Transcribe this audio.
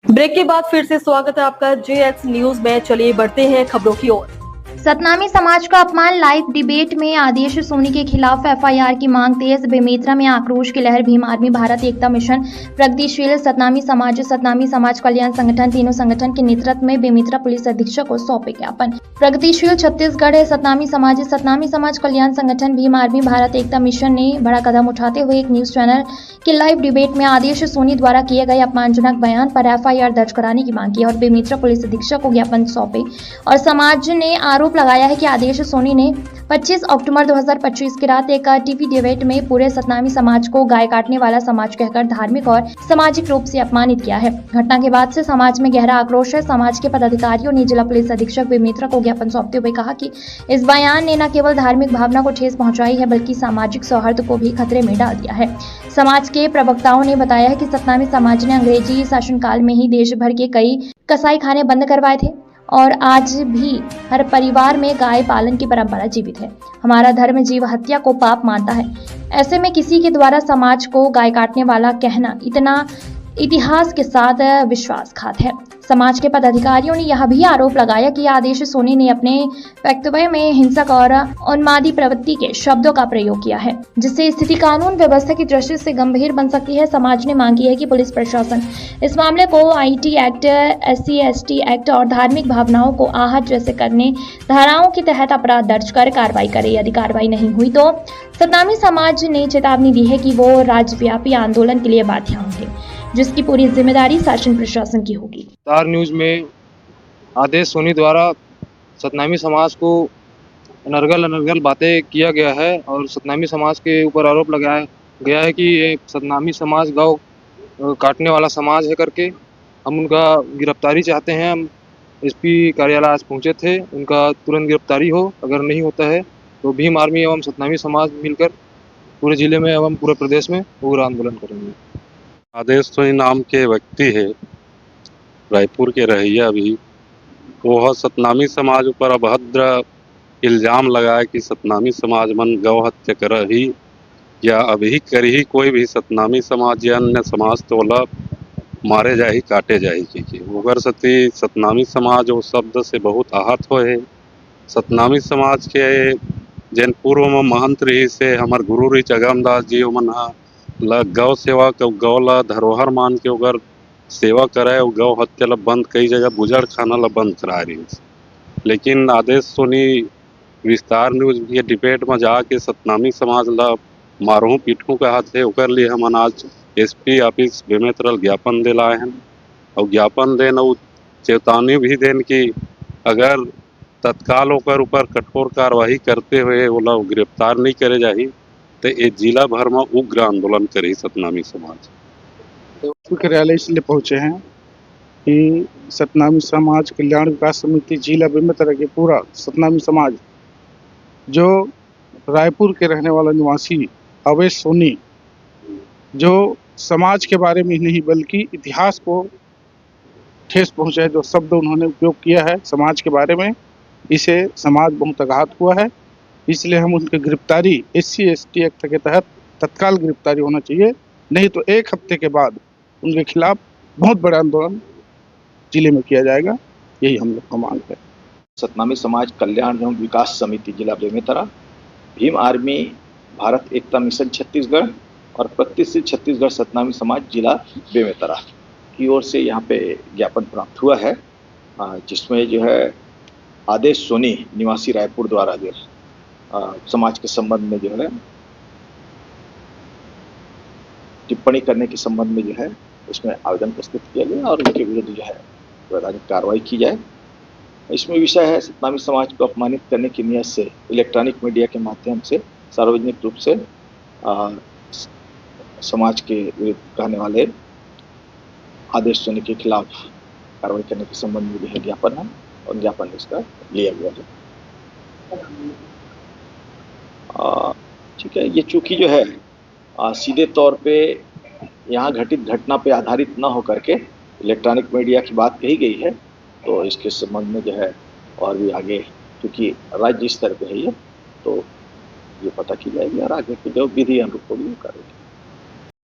Break के बाद फिर से स्वागत है आपका जेएक्स न्यूज में। चलिए बढ़ते हैं खबरों की ओर। सतनामी समाज का अपमान लाइव डिबेट में आदेश सोनी के खिलाफ एफआईआर की मांग तेज। बेमेतरा में आक्रोश की लहर। भीम आर्मी भारत एकता मिशन प्रगतिशील सतनामी समाज कल्याण संगठन तीनों संगठन के नेतृत्व में बेमेतरा पुलिस अधीक्षक को सौंपे ज्ञापन। प्रगतिशील छत्तीसगढ़ सतनामी समाज कल्याण संगठन भीम आर्मी भारत एकता मिशन ने बड़ा कदम उठाते हुए एक न्यूज चैनल के लाइव डिबेट में आदेश सोनी द्वारा किए गए अपमानजनक बयान पर एफआईआर दर्ज कराने की मांग की और बेमेतरा पुलिस अधीक्षक को ज्ञापन सौंपे। और समाज ने आरोप लगाया है कि आदेश सोनी ने 25 अक्टूबर 2025 की रात एक टीवी डिबेट में पूरे सतनामी समाज को गाय काटने वाला समाज कहकर धार्मिक और सामाजिक रूप से अपमानित किया है। घटना के बाद से समाज में गहरा आक्रोश है। समाज के पदाधिकारियों ने जिला पुलिस अधीक्षक बेमेतरा को ज्ञापन सौंपते हुए कहा कि इस बयान ने न केवल धार्मिक भावना को ठेस पहुंचाई है बल्कि सामाजिक सौहार्द को भी खतरे में डाल दिया है। समाज के प्रवक्ताओं ने बताया है कि सतनामी समाज ने अंग्रेजी शासनकाल में ही देश भर के कई कसाई खाने बंद करवाए थे और आज भी हर परिवार में गाय पालन की परंपरा जीवित है। हमारा धर्म जीव हत्या को पाप मानता है। ऐसे में किसी के द्वारा समाज को गाय काटने वाला कहना इतना इतिहास के साथ विश्वासघात है। समाज के पदाधिकारियों ने यह भी आरोप लगाया कि आदेश सोनी ने अपने वक्तव्य में हिंसक और उन्मादी प्रवृत्ति के शब्दों का प्रयोग किया है जिससे स्थिति कानून व्यवस्था की दृष्टि से गंभीर बन सकती है। समाज ने मांग की है कि पुलिस प्रशासन इस मामले को आईटी एक्ट, SC/ST एक्ट और धार्मिक भावनाओं को आहत जैसे करने धाराओं के तहत अपराध दर्ज कर कार्रवाई करे। यदि कार्रवाई नहीं हुई तो सतनामी समाज ने चेतावनी दी है कि वो राज्यव्यापी आंदोलन के लिए बाध्य होंगे जिसकी पूरी जिम्मेदारी शासन प्रशासन की होगी। स्टार न्यूज में आदेश सोनी द्वारा सतनामी समाज को अनर्गल बातें किया गया है और सतनामी समाज के ऊपर आरोप लगाया गया है कि ये सतनामी समाज गौ काटने वाला समाज है करके। हम उनका गिरफ्तारी चाहते हैं। हम SP कार्यालय आज पहुंचे थे, उनका तुरंत गिरफ्तारी हो। अगर नहीं होता है तो भीम आर्मी एवं सतनामी समाज मिलकर पूरे जिले में एवं पूरे प्रदेश में उग्र आंदोलन करेंगे। आदेश सोनी नाम के व्यक्ति है, रायपुर के रहिया भी, वह सतनामी समाज ऊपर अभद्र इल्जाम लगाया कि सतनामी समाज मन गौ हत्या कर ही या अभी कर ही कोई भी सतनामी समाज या अन्य समाज तो ओला मारे जाही काटे जाही कि ओकर सती सतनामी समाज वो शब्द से बहुत आहत हो है। सतनामी समाज के जैन पूर्व में महंत रही से हमार गुरु रही जगमदास जी मन गौ सेवा गौ ला धरोहर मान के अगर सेवा कराए गौ हत्या ला बंद कई जगह बुजड़ खाना ला बंद करा रही। लेकिन आदेश सोनी विस्तार न्यूज के डिबेट में जाके सतनामी समाज ला मारूँ पीटूँ का हाथ है ओकर लिए हम आज SP ऑफिस बेमेतरा ज्ञापन दिला है और ज्ञापन देन और चेतावनी भी देन कि अगर तत्काल ओकर ऊपर कठोर कार्रवाई करते हुए वो लोग गिरफ्तार नहीं करे जाही तो ये जिला भर में उग्र आंदोलन करी सतनामी समाज। तो कार्यालय इसलिए पहुंचे हैं कि सतनामी समाज कल्याण विकास समिति जिला बेमेतरा के पूरा सतनामी समाज जो रायपुर के रहने वाला निवासी आदेश सोनी जो समाज के बारे में ही नहीं बल्कि इतिहास को ठेस पहुंचाए जो शब्द उन्होंने उपयोग किया है समाज के बारे में, इसे समाज बहुत आघात हुआ है। इसलिए हम उनकी गिरफ्तारी SC/ST एक्ट के तहत तत्काल गिरफ्तारी होना चाहिए, नहीं तो एक हफ्ते के बाद उनके खिलाफ बहुत बड़ा आंदोलन जिले में किया जाएगा। यही हम लोग का मांग है। सतनामी समाज कल्याण एवं विकास समिति जिला बेमेतरा, भीम आर्मी भारत एकता मिशन छत्तीसगढ़ और प्रगतिशील छत्तीसगढ़ सतनामी समाज जिला बेमेतरा की ओर से यहाँ पे ज्ञापन प्राप्त हुआ है जिसमें जो है आदेश सोनी निवासी रायपुर द्वारा जो समाज के संबंध में जो है टिप्पणी करने के संबंध में जो है उसमें आवेदन प्रस्तुत किया गया और उनके विरुद्ध जो है वैधानिक कार्रवाई की जाए। इसमें विषय है सतनामी समाज को अपमानित करने की नियत से इलेक्ट्रॉनिक मीडिया के माध्यम से सार्वजनिक रूप से समाज के विरुद्ध कहने वाले आदेश सोनी के खिलाफ कार्रवाई करने के संबंध में जो है ज्ञापन है और ज्ञापन इसका लिया गया है। ठीक है, ये चूँकि जो है सीधे तौर पे यहाँ घटित घटना पे आधारित न होकर के इलेक्ट्रॉनिक मीडिया की बात कही गई है तो इसके संबंध में जो है और भी आगे क्योंकि राज्य स्तर पे है ये तो ये पता की जाएगी और आगे की जो विधि अनुरूप होगी वो करेगी।